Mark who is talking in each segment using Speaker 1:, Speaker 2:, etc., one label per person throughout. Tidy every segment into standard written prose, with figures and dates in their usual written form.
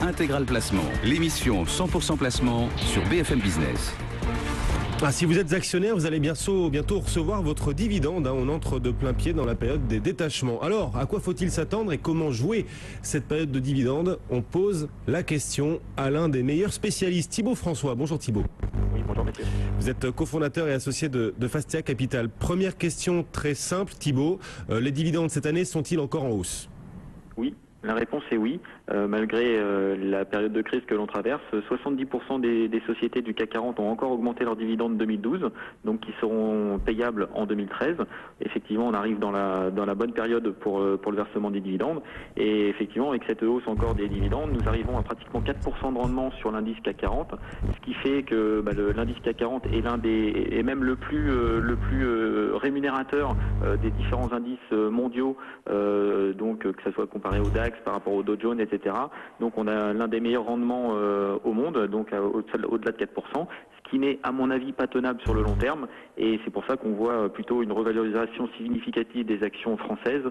Speaker 1: Intégral Placement, l'émission 100% placement sur BFM Business.
Speaker 2: Si vous êtes actionnaire, vous allez bientôt recevoir votre dividende. On entre de plein pied dans la période des détachements. Alors, à quoi faut-il s'attendre et comment jouer cette période de dividende? On pose la question à l'un des meilleurs spécialistes, Thibaut François. Bonjour Thibaut.
Speaker 3: Oui, bonjour Mathieu.
Speaker 2: Vous êtes cofondateur et associé de Fastia Capital. Première question très simple, Thibaut. Les dividendes cette année sont-ils encore en hausse?
Speaker 3: Oui. La réponse est oui. Malgré la période de crise que l'on traverse, 70% des sociétés du CAC 40 ont encore augmenté leurs dividendes 2012, donc qui seront payables en 2013. Effectivement, on arrive dans la bonne période pour le versement des dividendes. Et effectivement, avec cette hausse encore des dividendes, nous arrivons à pratiquement 4% de rendement sur l'indice CAC 40, ce qui fait que l'indice CAC 40 est l'un des, et même le plus rémunérateur des différents indices mondiaux, donc que ce soit comparé au DAX, par rapport au Dow Jones, etc. Donc on a l'un des meilleurs rendements au monde, donc au-delà de 4%, ce qui n'est à mon avis pas tenable sur le long terme, et c'est pour ça qu'on voit plutôt une revalorisation significative des actions françaises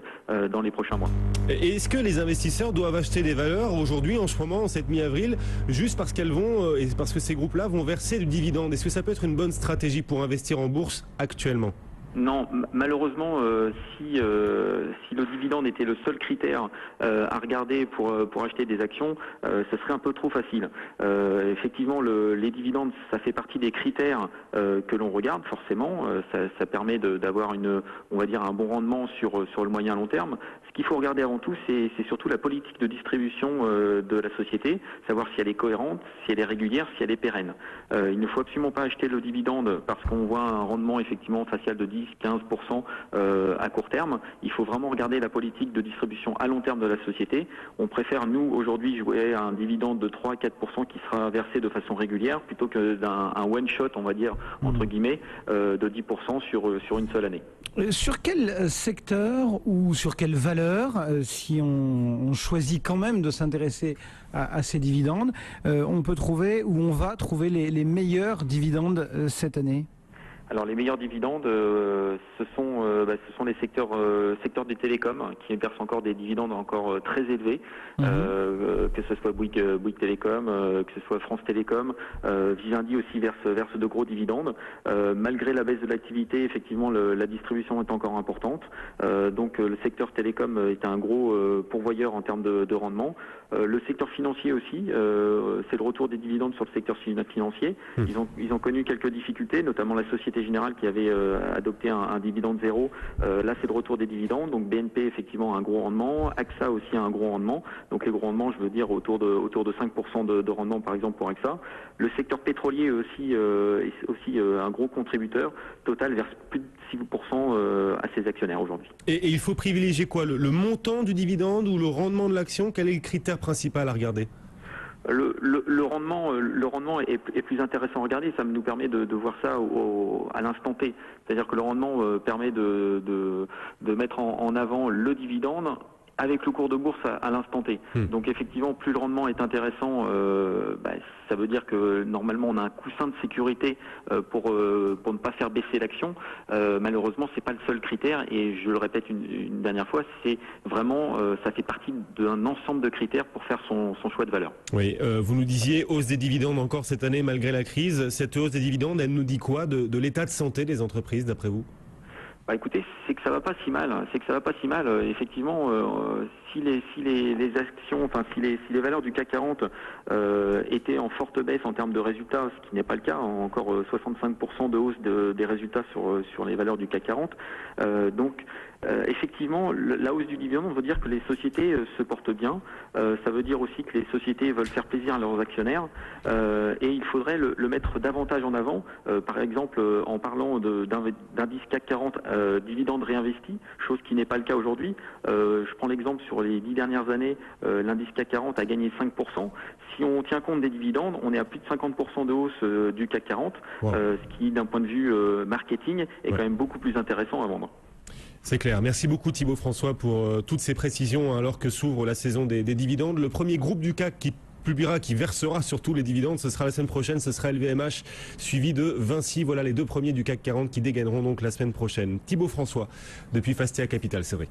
Speaker 3: dans les prochains mois.
Speaker 2: Et est-ce que les investisseurs doivent acheter des valeurs aujourd'hui, en ce moment, en cette mi-avril, juste parce qu'elles vont, et parce que ces groupes-là vont verser du dividende? Est-ce que ça peut être une bonne stratégie pour investir en bourse actuellement?
Speaker 3: Non, malheureusement, si le dividende était le seul critère à regarder pour acheter des actions, ce serait un peu trop facile. Effectivement, les dividendes, ça fait partie des critères que l'on regarde forcément. Ça permet d'avoir on va dire un bon rendement sur le moyen long terme. Ce qu'il faut regarder avant tout, c'est surtout la politique de distribution de la société, savoir si elle est cohérente, si elle est régulière, si elle est pérenne. Il ne faut absolument pas acheter le dividende parce qu'on voit un rendement effectivement facial de 10-15% à court terme. Il faut vraiment regarder la politique de distribution à long terme de la société. On préfère, nous, aujourd'hui, jouer à un dividende de 3-4% qui sera versé de façon régulière plutôt que d'un one-shot, on va dire, entre guillemets, de 10% sur une seule année.
Speaker 4: Sur quel secteur ou sur quelle valeur, si on choisit quand même de s'intéresser à ces dividendes, on peut trouver ou on va trouver les meilleurs dividendes cette année?
Speaker 3: Alors les meilleurs dividendes, ce sont les secteurs des télécoms qui versent encore des dividendes encore très élevés, que ce soit Bouygues Télécom, que ce soit France Télécom, Vivendi aussi verse de gros dividendes. Malgré la baisse de l'activité, effectivement la distribution est encore importante. Donc le secteur télécom est un gros pourvoyeur en termes de rendement. Le secteur financier aussi, c'est le retour des dividendes sur le secteur financier. Ils ont connu quelques difficultés, notamment la Société Générale qui avait adopté un dividende zéro. Là, c'est le retour des dividendes. Donc BNP, effectivement, a un gros rendement. AXA aussi a un gros rendement. Donc les gros rendements, je veux dire, autour de 5% de rendement, par exemple, pour AXA. Le secteur pétrolier est aussi un gros contributeur. Total verse plus de 6% à ses actionnaires aujourd'hui.
Speaker 2: Et il faut privilégier quoi, le montant du dividende ou le rendement de l'action? Quel est le critère principal à regarder?
Speaker 3: Le rendement est plus intéressant à regarder. Ça nous permet de voir ça à l'instant T. C'est-à-dire que le rendement permet de mettre en avant le dividende avec le cours de bourse à l'instant T. Donc effectivement, plus le rendement est intéressant, ça veut dire que normalement on a un coussin de sécurité pour ne pas faire baisser l'action. Malheureusement, c'est pas le seul critère, et je le répète une dernière fois, c'est vraiment ça fait partie d'un ensemble de critères pour faire son choix de valeur.
Speaker 2: Oui, vous nous disiez hausse des dividendes encore cette année malgré la crise. Cette hausse des dividendes, elle nous dit quoi de l'état de santé des entreprises d'après vous?
Speaker 3: Écoutez, c'est que ça va pas si mal. Effectivement, si les actions, si les valeurs du CAC 40 étaient en forte baisse en termes de résultats, ce qui n'est pas le cas, encore 65% de hausse des résultats sur les valeurs du CAC 40. Donc effectivement, la hausse du dividende veut dire que les sociétés se portent bien. Ça veut dire aussi que les sociétés veulent faire plaisir à leurs actionnaires, et il faudrait le mettre davantage en avant. Par exemple, en parlant d'indice CAC 40 dividendes réinvestis, chose qui n'est pas le cas aujourd'hui. Je prends l'exemple sur les 10 dernières années, l'indice CAC 40 a gagné 5%. Si on tient compte des dividendes, on est à plus de 50% de hausse du CAC 40, ce qui, d'un point de vue marketing, est quand même beaucoup plus intéressant à vendre.
Speaker 2: C'est clair. Merci beaucoup Thibaut François pour toutes ces précisions alors que s'ouvre la saison des dividendes. Le premier groupe du CAC qui versera surtout les dividendes, ce sera la semaine prochaine, ce sera LVMH, suivi de Vinci. Voilà les deux premiers du CAC 40 qui dégaineront donc la semaine prochaine. Thibaut François, depuis Fastia Capital, c'est vrai.